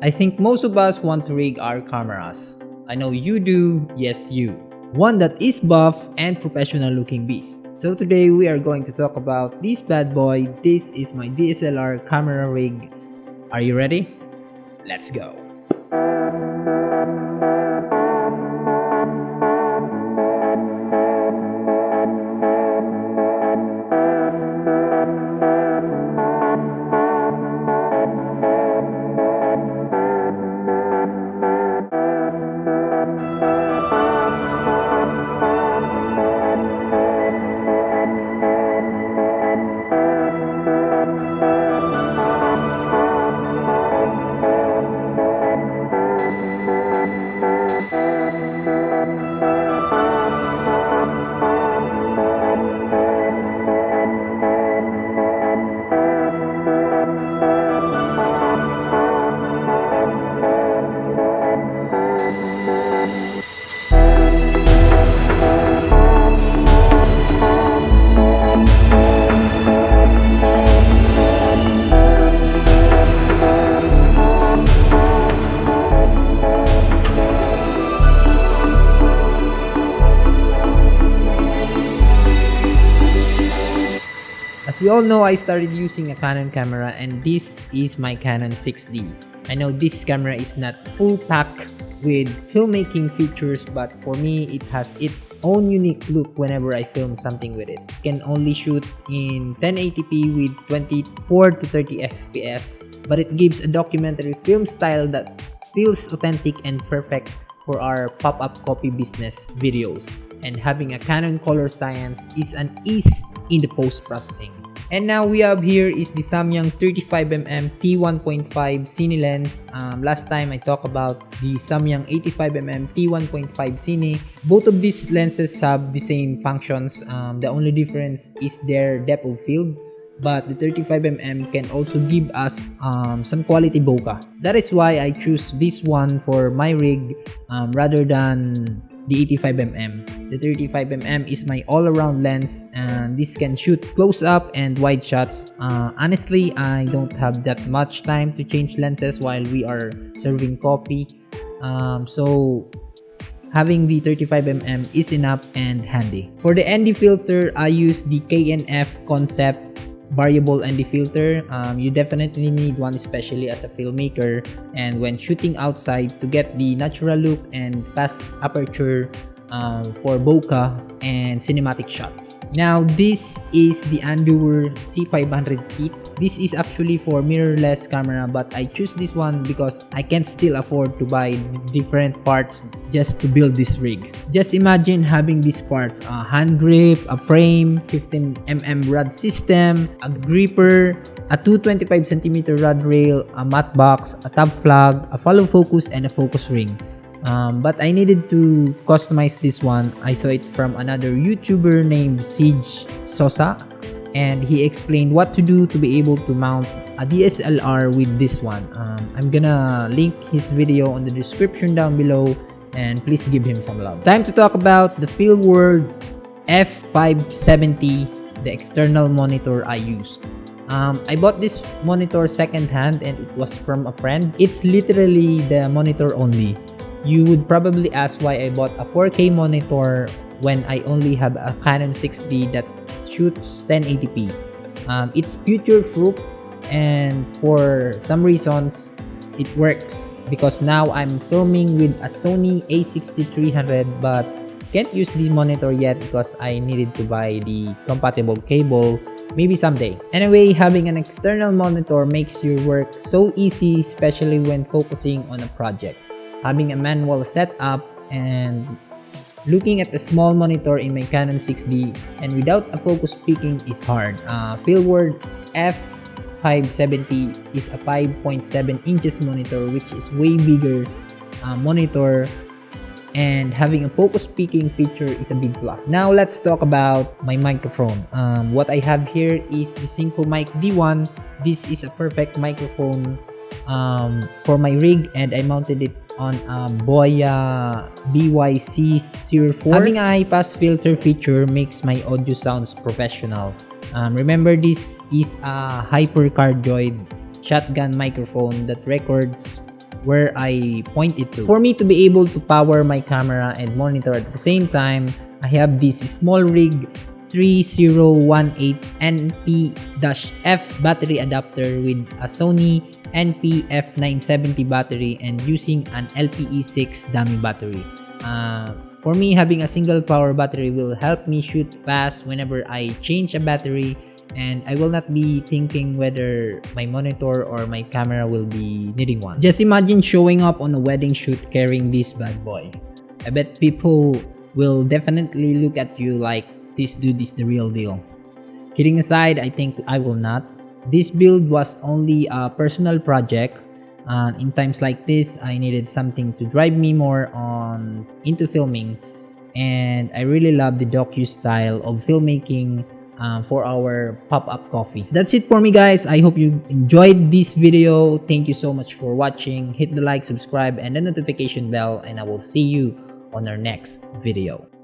I think most of us want to rig our cameras. I know you do, yes you. One that is buff and professional looking beast. So today we are going to talk about this bad boy. This is my DSLR camera rig. Are you ready? Let's go. As you all know, I started using a Canon camera and this is my Canon 6D. I know this camera is not full pack with filmmaking features, but for me it has its own unique look whenever I film something with it. You can only shoot in 1080p with 24 to 30 fps, but it gives a documentary film style that feels authentic and perfect for our pop-up copy business videos. And having a Canon color science is an ease in the post-processing. And now we have here is the Samyang 35mm t1.5 Cine lens. Last time I talked about the Samyang 85mm t1.5 Cine. Both of these lenses have the same functions. The only difference is their depth of field. But the 35mm can also give us some quality bokeh. That is why I choose this one for my rig rather than the 85mm. The 35mm is my all-around lens and this can shoot close-up and wide shots. Honestly, I don't have that much time to change lenses while we are serving coffee. So having the 35mm is enough and handy. For the ND filter, I use the KNF Concept variable ND filter. You definitely need one, especially as a filmmaker and when shooting outside, to get the natural look and fast aperture for bokeh and cinematic shots. Now this is the Andover C500 kit. This is actually for mirrorless camera, but I choose this one because I can still afford to buy different parts just to build this rig. Just imagine having these parts: a hand grip, a frame, 15mm rod system, a gripper, a 225cm rod rail, a matte box, a top flag, a follow focus, and a focus ring. But I needed to customize this one. I saw it from another YouTuber named Siege Sosa, and he explained what to do to be able to mount a DSLR with this one. I'm gonna link his video on the description down below, and please give him some love. Time to talk about the Fieldworld F570, the external monitor I used. I bought this monitor second-hand and it was from a friend. It's literally the monitor only. You would probably ask why I bought a 4K monitor when I only have a Canon 6D that shoots 1080p. It's future-proof and for some reasons it works because now I'm filming with a Sony A6300 but can't use this monitor yet because I needed to buy the compatible cable, maybe someday. Anyway, having an external monitor makes your work so easy, especially when focusing on a project. Having a manual setup and looking at a small monitor in my Canon 6D and without a focus peaking is hard. Fieldworld F570 is a 5.7 inches monitor, which is way bigger monitor, and having a focus peaking feature is a big plus. Now let's talk about my microphone. What I have here is the SYNCO Mic-D1. This is a perfect microphone for my rig and I mounted it on a BOYA BYC04. Having a high pass filter feature makes my audio sounds professional. Remember, this is a hypercardioid shotgun microphone that records where I point it to. For me to be able to power my camera and monitor at the same time, I have this small rig 3018 NP-F battery adapter with a Sony NP-F970 battery and using an LPE6 dummy battery. For me, having a single power battery will help me shoot fast whenever I change a battery, and I will not be thinking whether my monitor or my camera will be needing one. Just imagine showing up on a wedding shoot carrying this bad boy. I bet people will definitely look at you like, this dude is the real deal. Kidding aside, I think I will not. This build was only a personal project. In times like this, I needed something to drive me more into filming, and I really love the docu style of filmmaking for our pop-up coffee. That's it for me, guys. I hope you enjoyed this video. Thank you so much for watching. Hit the like, subscribe, and the notification bell, and I will see you on our next video.